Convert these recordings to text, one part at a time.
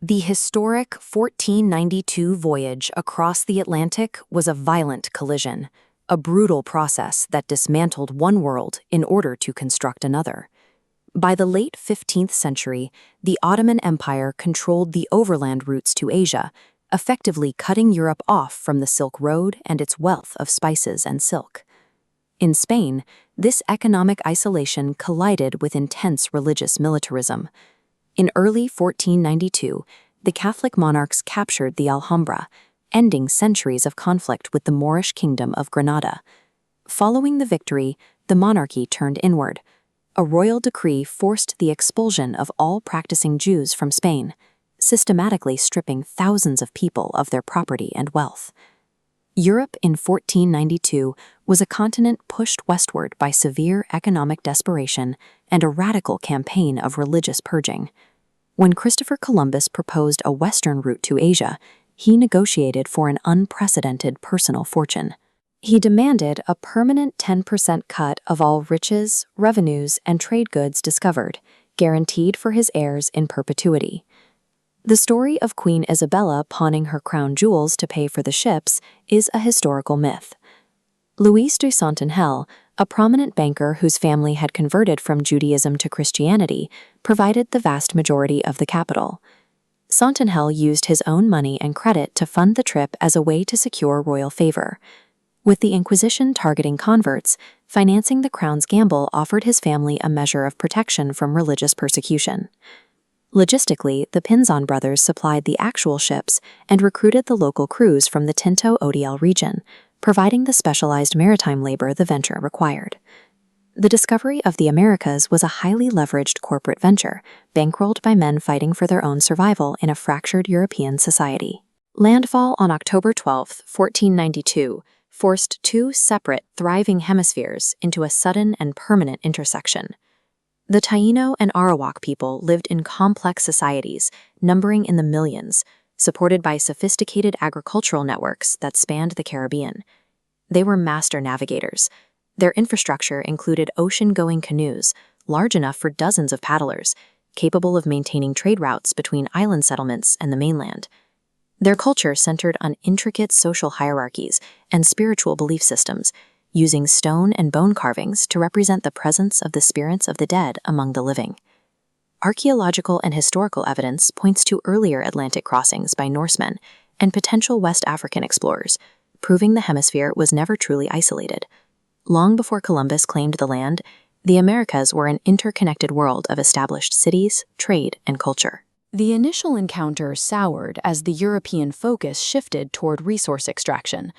The historic 1492 voyage across the Atlantic was a violent collision, a brutal process that dismantled one world in order to construct another. By the late 15th century, the Ottoman Empire controlled the overland routes to Asia, effectively cutting Europe off from the Silk Road and its wealth of spices and silk. In Spain, this economic isolation collided with intense religious militarism. In early 1492, the Catholic monarchs captured the Alhambra, ending centuries of conflict with the Moorish kingdom of Granada. Following the victory, the monarchy turned inward. A royal decree forced the expulsion of all practicing Jews from Spain, systematically stripping thousands of people of their property and wealth. Europe in 1492 was a continent pushed westward by severe economic desperation and a radical campaign of religious purging. When Christopher Columbus proposed a western route to Asia, he negotiated for an unprecedented personal fortune. He demanded a permanent 10% cut of all riches, revenues, and trade goods discovered, guaranteed for his heirs in perpetuity. The story of Queen Isabella pawning her crown jewels to pay for the ships is a historical myth. Louis de Fontenelle, a prominent banker whose family had converted from Judaism to Christianity, provided the vast majority of the capital. Fontenelle used his own money and credit to fund the trip as a way to secure royal favor. With the Inquisition targeting converts, financing the crown's gamble offered his family a measure of protection from religious persecution. Logistically, the Pinzon brothers supplied the actual ships and recruited the local crews from the Tinto ODL region, providing the specialized maritime labor the venture required. The discovery of the Americas was a highly leveraged corporate venture, bankrolled by men fighting for their own survival in a fractured European society. Landfall on October 12, 1492, forced two separate, thriving hemispheres into a sudden and permanent intersection. The Taíno and Arawak people lived in complex societies, numbering in the millions, supported by sophisticated agricultural networks that spanned the Caribbean. They were master navigators. Their infrastructure included ocean-going canoes, large enough for dozens of paddlers, capable of maintaining trade routes between island settlements and the mainland. Their culture centered on intricate social hierarchies and spiritual belief systems, using stone and bone carvings to represent the presence of the spirits of the dead among the living. Archaeological and historical evidence points to earlier Atlantic crossings by Norsemen and potential West African explorers, proving the hemisphere was never truly isolated. Long before Columbus claimed the land, the Americas were an interconnected world of established cities, trade, and culture. The initial encounter soured as the European focus shifted toward resource extraction.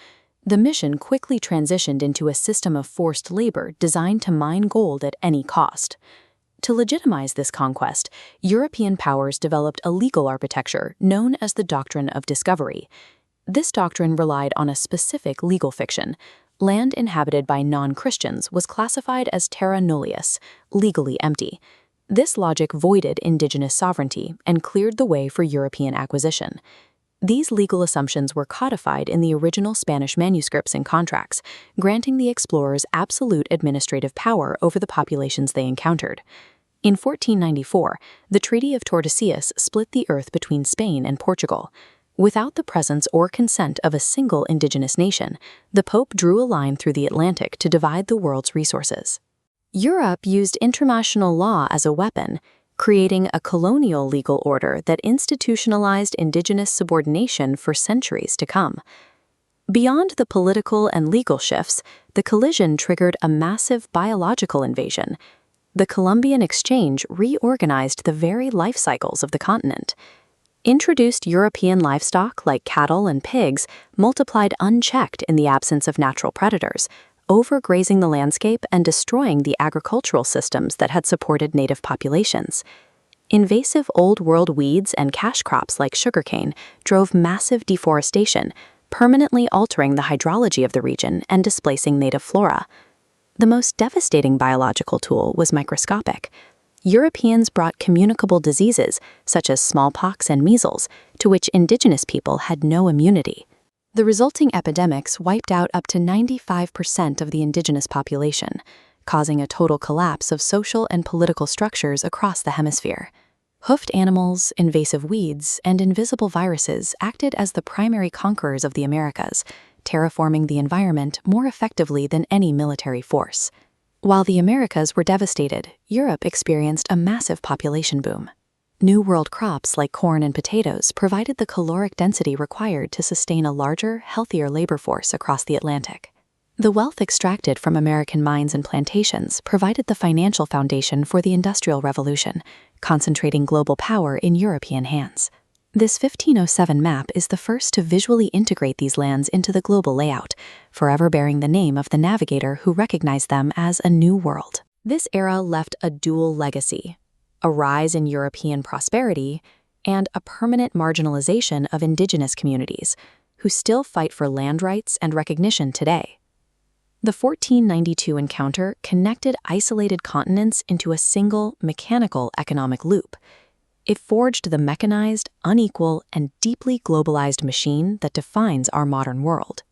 The mission quickly transitioned into a system of forced labor designed to mine gold at any cost. To legitimize this conquest, European powers developed a legal architecture known as the doctrine of discovery. This doctrine relied on a specific legal fiction. Land inhabited by non-Christians was classified as terra nullius, legally empty. This logic voided indigenous sovereignty and cleared the way for European acquisition. These legal assumptions were codified in the original Spanish manuscripts and contracts, granting the explorers absolute administrative power over the populations they encountered. In 1494, the Treaty of Tordesillas split the earth between Spain and Portugal. Without the presence or consent of a single indigenous nation, the Pope drew a line through the Atlantic to divide the world's resources. Europe used international law as a weapon, creating a colonial legal order that institutionalized indigenous subordination for centuries to come. Beyond the political and legal shifts, the collision triggered a massive biological invasion. The Columbian Exchange reorganized the very life cycles of the continent. Introduced European livestock like cattle and pigs multiplied unchecked in the absence of natural predators, overgrazing the landscape and destroying the agricultural systems that had supported native populations. Invasive Old World weeds and cash crops like sugarcane drove massive deforestation, permanently altering the hydrology of the region and displacing native flora. The most devastating biological tool was microscopic. Europeans brought communicable diseases, such as smallpox and measles, to which indigenous people had no immunity. The resulting epidemics wiped out up to 95% of the indigenous population, causing a total collapse of social and political structures across the hemisphere. Hoofed animals, invasive weeds, and invisible viruses acted as the primary conquerors of the Americas, terraforming the environment more effectively than any military force. While the Americas were devastated, Europe experienced a massive population boom. New World crops like corn and potatoes provided the caloric density required to sustain a larger, healthier labor force across the Atlantic. The wealth extracted from American mines and plantations provided the financial foundation for the Industrial Revolution, concentrating global power in European hands. This 1507 map is the first to visually integrate these lands into the global layout, forever bearing the name of the navigator who recognized them as a new world. This era left a dual legacy: a rise in European prosperity and a permanent marginalization of indigenous communities, who still fight for land rights and recognition today. The 1492 encounter connected isolated continents into a single, mechanical economic loop. It forged the mechanized, unequal, and deeply globalized machine that defines our modern world.